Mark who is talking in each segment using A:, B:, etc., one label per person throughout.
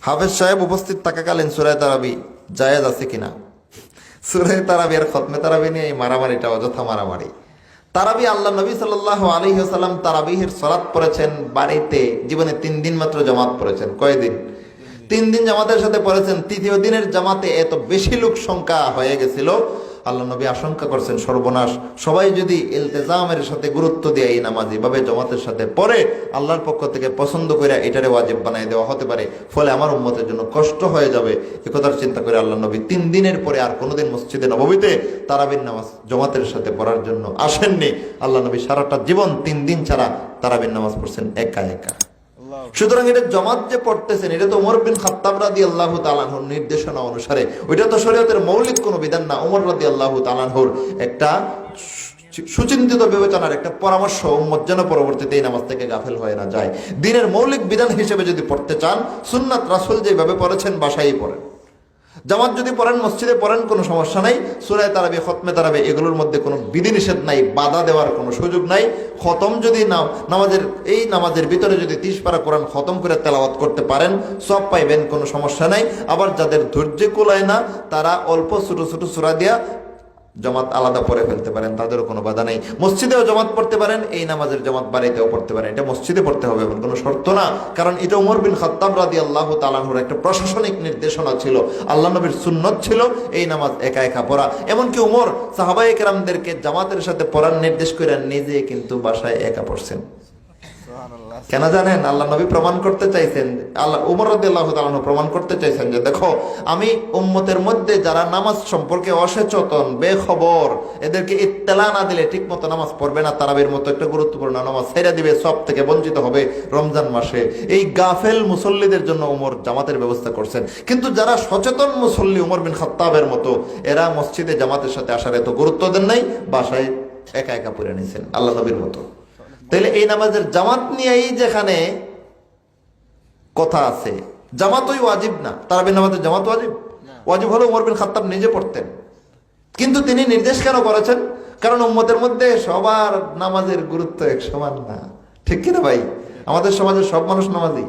A: হাফেজ সাহেব উপস্থিত থাকাকালীন সূরা তারাবি জায়েজ আছে কিনা? সূরা তারাবি আর খতমে তারাবি নিয়ে এই মারামারিটা অযথা মারামারি। তারাবি আল্লাহ নবী সাল্লাল্লাহু আলাইহি ওয়াসাল্লাম তারাবিহের সালাত পড়েছেন বাড়িতে, জীবনে 3 দিন মাত্র জামাত পড়েছেন। কয়দিন? 3 দিন জামাতের সাথে পড়েছেন। তৃতীয় দিনের জামাতে এত বেশি লোক সংখ্যা হয়ে গেছিল, আল্লাহ নবী আশঙ্কা করছেন সর্বনাশ, সবাই যদি ইলতিজামের সাথে গুরুত্ব দিয়ে এই নামাজ এভাবে জামাতের সাথে পড়ে, আল্লাহর পক্ষ থেকে পছন্দ করে এটারে ওয়াজিব বানাই দেওয়া হতে পারে, ফলে আমার উম্মতের জন্য কষ্ট হয়ে যাবে। একথার চিন্তা করে আল্লাহ নবী 3 দিনের পরে আর কোনোদিন মসজিদে নববীতে তারাবির নামাজ জামাতের সাথে পড়ার জন্য আসেননি। আল্লাহ নবী সারাটা জীবন 3 দিন ছাড়া তারাবির নামাজ পড়ছেন একা একা। সুতরাং এটা জামাত যে পড়তেছেন, এটা তো ওমর বিন খাত্তাব রাদিয়াল্লাহু তাআলা আনহুর নির্দেশনা অনুসারে, ওইটা তো শরীয়তের মৌলিক কোনো বিধান না। ওমর রাদিয়াল্লাহু তাআলা আনহুর একটা সুচিন্তিত বিবেচনার একটা পরামর্শ, উম্মত যেন পরবর্তীতে এই নামাজ থেকে গাফেল হয়ে না যায়। দ্বীনের মৌলিক বিধান হিসেবে যদি পড়তে চান, সুন্নাত রাসূল যেভাবে পড়েছেন বাসায়ই পড়েন। জামাত যদি পড়েন, মসজিদে পড়েন, কোনো সমস্যা নাই। সূরা তারাবি, খতমে তারাবি এগুলোর মধ্যে কোনো বিধিনিষেধ নাই, বাধা দেওয়ার কোনো সুযোগ নাই। খতম যদি নামাজের ভিতরে যদি 30 পারা কোরআন খতম করে তেলাওয়াত করতে পারেন, সব পাইবেন, কোনো সমস্যা নাই। আবার যাদের ধৈর্য কুলায় না, তারা অল্প ছোট ছোট সূরা দিয়া জামাত আলাদা পড়ে ফেলতে পারেন, তাদেরও কোনো বাধা নেই। মসজিদেও জামাত পড়তে পারেন, এই নামাজের জামাত বাড়িতেও পড়তে পারেন। এটা মসজিদে পড়তে হবে এমন কোনো শর্ত না, কারণ এটা ওমর বিন খাত্তাব রাদিয়াল্লাহু তাআলা আনহুর একটা প্রশাসনিক নির্দেশনা ছিল, আল্লাহ নবীর সুন্নত ছিল এই নামাজ একা একা পড়া। এমনকি ওমর সাহাবায়ে কেরামদেরকে জামাতের সাথে পড়ার নির্দেশ করে নিজে কিন্তু বাসায় একা পড়ছেন। কেন জানেন? আল্লাহ নবী প্রমাণ করতে চাইছেন, ওমর রাদিয়াল্লাহু তাআলা আনহু প্রমাণ করতে চাইছেন যে দেখো, আমি উম্মতের মধ্যে যারা নামাজ সম্পর্কে অসচেতন, বেখবর, এদেরকে ইত্তেলা না দিলে ঠিক মতো নামাজ পড়বে না, তারাবির মতো একটা গুরুত্বপূর্ণ নামাজ ছেড়ে দিবে, সব থেকে বঞ্চিত হবে রমজান মাসে। এই গাফেল মুসল্লিদের জন্য ওমর জামাতের ব্যবস্থা করছেন। কিন্তু যারা সচেতন মুসল্লি, ওমর বিন খাত্তাবের মতো, এরা মসজিদে জামাতের সাথে আসার এত গুরুত্ব দেন নাই, বাসায় একা একা পড়ে নিয়েছেন আল্লাহ নবীর মতো। তাইলে এই নামাজের জামাত নিয়েই যেখানে কথা আছে, জামাতই ওয়াজিব না, তারাবির নামাজের জামাত ওয়াজিব? ওয়াজিব হলো ওমর বিন খাত্তাব নিজে পড়তেন। কিন্তু তিনি নির্দেশ কেন করেছেন? কারণ উম্মতের মধ্যে সবার নামাজের গুরুত্ব এক সমান না, ঠিক কিনা ভাই? আমাদের সমাজের সব মানুষ নামাজি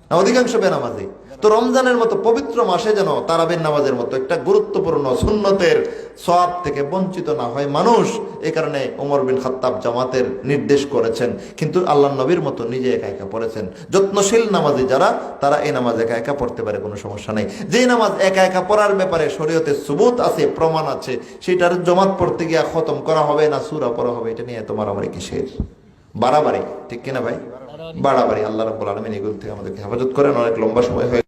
A: না, অধিকাংশ বেনামাজি। তো রমজানের মতো পবিত্র মাসে যেন তারাবির নামাজের মতো একটা গুরুত্বপূর্ণ সুন্নতের সওয়াব থেকে বঞ্চিত না হয় মানুষ, এই কারণে ওমর বিন খাত্তাব জামাতের নির্দেশ করেছেন। কিন্তু আল্লাহ নবীর মতো নিজে একা একা পড়েছেন। যত্নশীল নামাজি যারা, তারা এই নামাজ একা একা পড়তে পারে, কোনো সমস্যা নেই। যে নামাজ একা একা পড়ার ব্যাপারে শরীয়তে সুবুত আছে, প্রমাণ আছে, সেটার জামাত পড়তে গিয়া খতম করা হবে না সূরা পড়া হবে, এটা নিয়ে তোমার আমার কিসের বাড়াবাড়ি, ঠিক কিনা ভাই? বাড়াবাড়ি। আল্লাহ রাব্বুল আলামিন এগুলো থেকে আমাদেরকে হেফাজত করেন। অনেক লম্বা সময় হয়ে